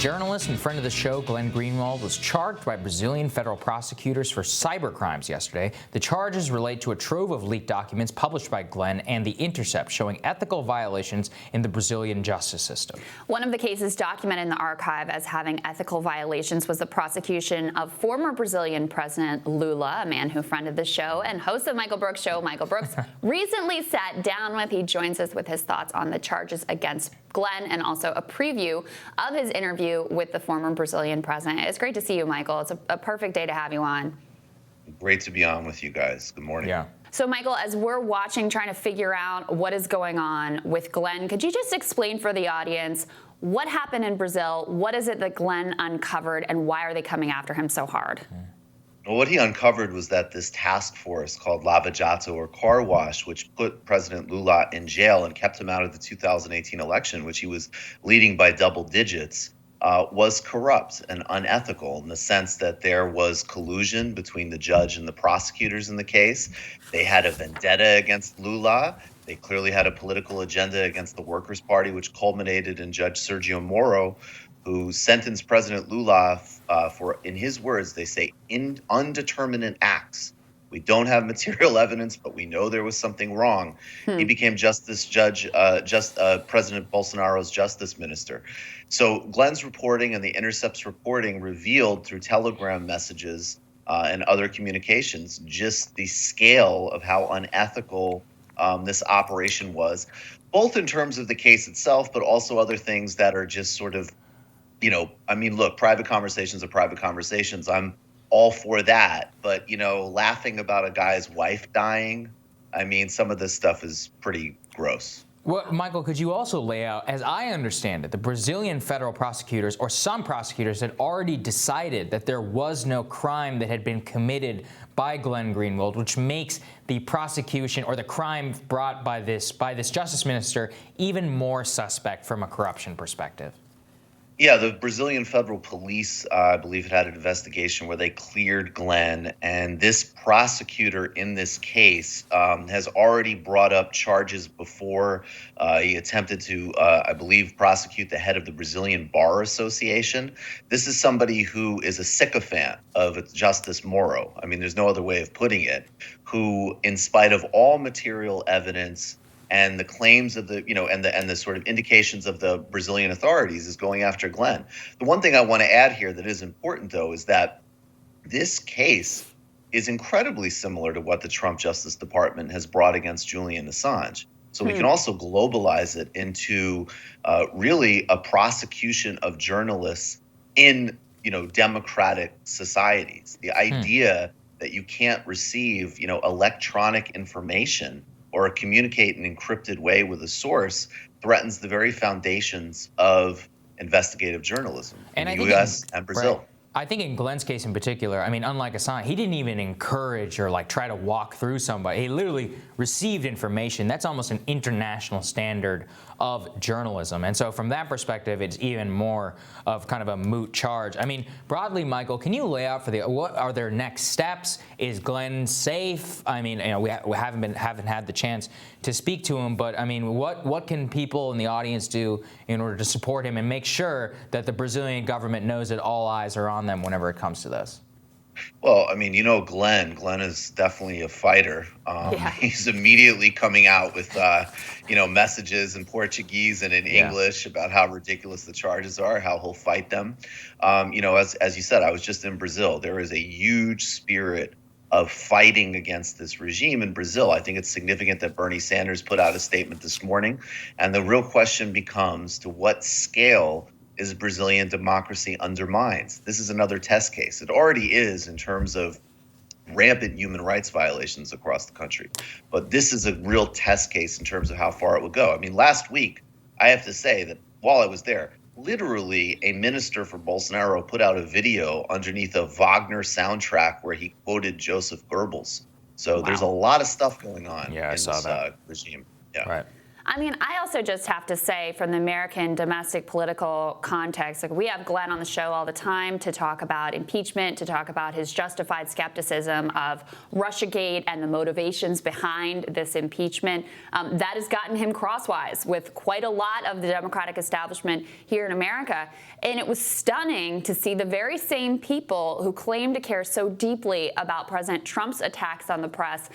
journalist and friend of the show, Glenn Greenwald, was charged by Brazilian federal prosecutors for cybercrimes yesterday. The charges relate to a trove of leaked documents published by Glenn and The Intercept showing ethical violations in the Brazilian justice system. One of the cases documented in the archive as having ethical violations was the prosecution of former Brazilian President Lula, a man who friended the show and host of Michael Brooks' show, Michael Brooks, recently sat down with. He joins us with his thoughts on the charges against Glenn and also a preview of his interview with the former Brazilian president. It's great to see you, Michael. It's a perfect day to have you on. Great to be on with you guys. Good morning. Yeah. So, Michael, as we're watching, trying to figure out what is going on with Glenn, could you just explain for the audience what happened in Brazil? What is it that Glenn uncovered, and why are they coming after him so hard? Well, what he uncovered was that this task force called Lava Jato, or Car Wash, which put President Lula in jail and kept him out of the 2018 election, which he was leading by double digits, was corrupt and unethical in the sense that there was collusion between the judge and the prosecutors in the case. They had a vendetta against Lula. They clearly had a political agenda against the Workers' Party, which culminated in Judge Sergio Moro, who sentenced President Lula for, in his words, they say, undeterminate acts. We don't have material evidence, but we know there was something wrong. He became President Bolsonaro's justice minister. So Glenn's reporting and The Intercept's reporting revealed through Telegram messages and other communications just the scale of how unethical this operation was, both in terms of the case itself, but also other things that are just sort of, look, private conversations are private conversations. I'm all for that. But, laughing about a guy's wife dying, some of this stuff is pretty gross. Well, Michael, could you also lay out, as I understand it, the Brazilian federal prosecutors, or some prosecutors, had already decided that there was no crime that had been committed by Glenn Greenwald, which makes the prosecution or the crime brought by this justice minister even more suspect from a corruption perspective? Yeah, the Brazilian federal police, I believe, had an investigation where they cleared Glenn. And this prosecutor in this case has already brought up charges before. He attempted to, I believe, prosecute the head of the Brazilian Bar Association. This is somebody who is a sycophant of Justice Moro. There's no other way of putting it, who, in spite of all material evidence and the claims of the, and the sort of indications of the Brazilian authorities, is going after Glenn. The one thing I want to add here that is important, though, is that this case is incredibly similar to what the Trump Justice Department has brought against Julian Assange. So we can also globalize it into really a prosecution of journalists in, democratic societies. The idea that you can't receive, electronic information or communicate in an encrypted way with a source threatens the very foundations of investigative journalism in the U.S. and Brazil. Right. I think in Glenn's case in particular, unlike Assange, he didn't even encourage or try to walk through somebody. He literally received information. That's almost an international standard of journalism. And so from that perspective, it's even more of kind of a moot charge. Broadly, Michael, can you lay out what are their next steps? Is Glenn safe? We haven't had the chance to speak to him, but what can people in the audience do in order to support him and make sure that the Brazilian government knows that all eyes are on them whenever it comes to this? Well, Glenn is definitely a fighter. He's immediately coming out with, messages in Portuguese and in English about how ridiculous the charges are, how he'll fight them. As you said, I was just in Brazil. There is a huge spirit of fighting against this regime in Brazil. I think it's significant that Bernie Sanders put out a statement this morning. And the real question becomes, to what scale is Brazilian democracy undermined? This is another test case. It already is in terms of rampant human rights violations across the country. But this is a real test case in terms of how far it will go. Last week, I have to say that while I was there, literally a minister for Bolsonaro put out a video underneath a Wagner soundtrack where he quoted Joseph Goebbels. So There's a lot of stuff going on in this regime. Yeah. Right. I mean, I also just have to say, from the American domestic political context, like we have Glenn on the show all the time to talk about impeachment, to talk about his justified skepticism of Russiagate and the motivations behind this impeachment. That has gotten him crosswise with quite a lot of the Democratic establishment here in America. And it was stunning to see the very same people who claim to care so deeply about President Trump's attacks on the press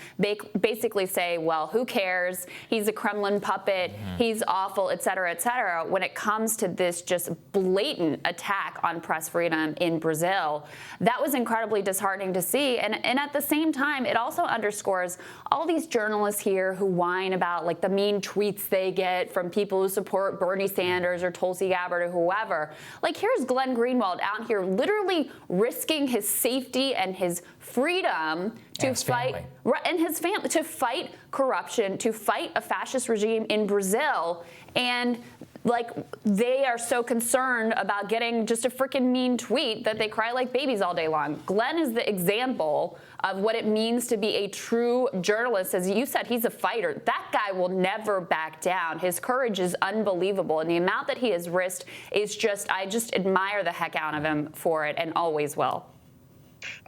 basically say, well, who cares? He's a Kremlin puppet. He's awful, et cetera, when it comes to this just blatant attack on press freedom in Brazil. That was incredibly disheartening to see. And at the same time, it also underscores all these journalists here who whine about like the mean tweets they get from people who support Bernie Sanders or Tulsi Gabbard or whoever. Like, here's Glenn Greenwald out here literally risking his safety and his freedom to fight, and his family, to fight corruption, to fight a fascist regime in Brazil. And like, they are so concerned about getting just a freaking mean tweet that they cry like babies all day long. Glenn is the example of what it means to be a true journalist. As you said, he's a fighter. That guy will never back down. His courage is unbelievable. And the amount that he has risked is just, I just admire the heck out of him for it, and always will.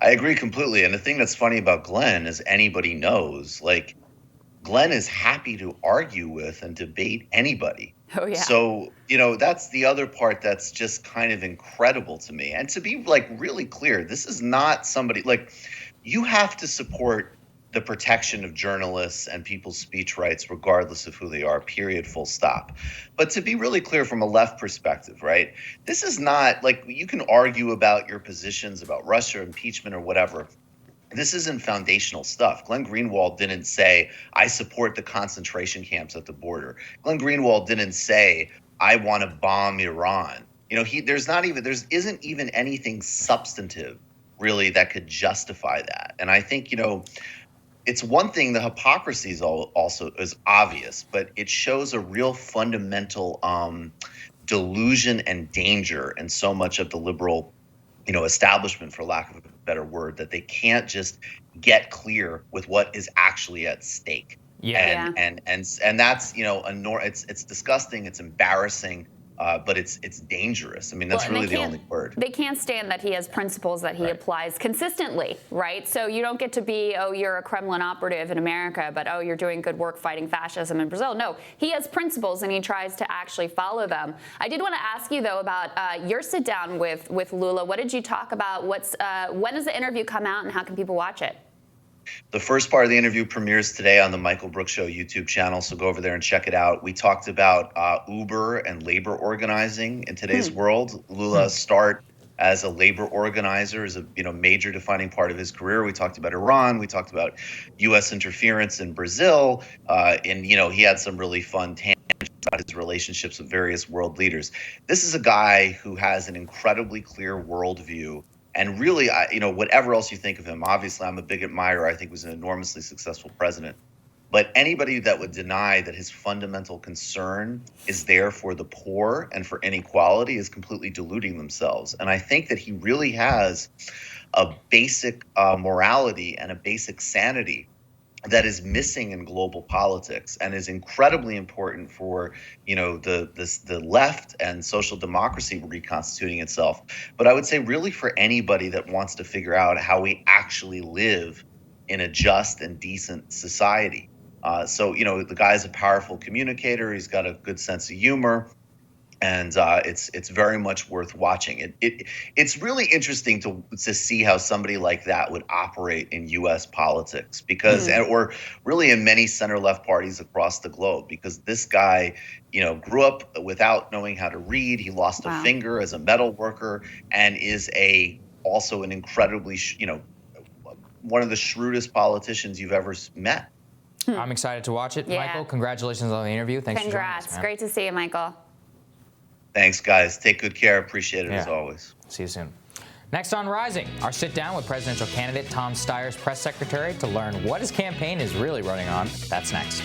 I agree completely. And the thing that's funny about Glenn, as anybody knows, like, Glenn is happy to argue with and debate anybody. Oh, yeah. So, that's the other part that's just kind of incredible to me. And to be like really clear, this is not somebody like, you have to support the protection of journalists and people's speech rights, regardless of who they are, period, full stop. But to be really clear from a left perspective, right, this is not like, you can argue about your positions about Russia, impeachment, or whatever. This isn't foundational stuff. Glenn Greenwald didn't say, I support the concentration camps at the border. Glenn Greenwald didn't say, I want to bomb Iran. There isn't even anything substantive really that could justify that. And I think, it's one thing, the hypocrisy is also is obvious, but it shows a real fundamental delusion and danger in so much of the liberal, establishment, for lack of a better word, that they can't just get clear with what is actually at stake. Yeah. And that's, it's disgusting, it's embarrassing. But it's dangerous. I mean, that's really the only word. They can't stand that he has principles that he applies consistently, right? So you don't get to be, oh, you're a Kremlin operative in America, but, oh, you're doing good work fighting fascism in Brazil. No, he has principles, and he tries to actually follow them. I did want to ask you, though, about your sit-down with Lula. What did you talk about? When does the interview come out, and how can people watch it? The first part of the interview premieres today on the Michael Brooks Show YouTube channel, so go over there and check it out. We talked about Uber and labor organizing in today's world. Lula's start as a labor organizer is a major defining part of his career. We talked about Iran. We talked about U.S. interference in Brazil. And he had some really fun tangents about his relationships with various world leaders. This is a guy who has an incredibly clear worldview. And really, whatever else you think of him, obviously I'm a big admirer. I think he was an enormously successful president. But anybody that would deny that his fundamental concern is there for the poor and for inequality is completely deluding themselves. And I think that he really has a basic morality and a basic sanity that is missing in global politics and is incredibly important for, the left and social democracy reconstituting itself. But I would say really for anybody that wants to figure out how we actually live in a just and decent society. So the guy's a powerful communicator. He's got a good sense of humor. And it's very much worth watching. It's really interesting to see how somebody like that would operate in U.S. politics, or really in many center-left parties across the globe, because this guy, grew up without knowing how to read. He lost a finger as a metal worker, and is also an incredibly, one of the shrewdest politicians you've ever met. I'm excited to watch it, Michael. Congratulations on the interview. Thanks for joining us, man. Great to see you, Michael. Thanks, guys. Take good care. Appreciate it as always. See you soon. Next on Rising, our sit down with presidential candidate Tom Steyer's press secretary to learn what his campaign is really running on. That's next.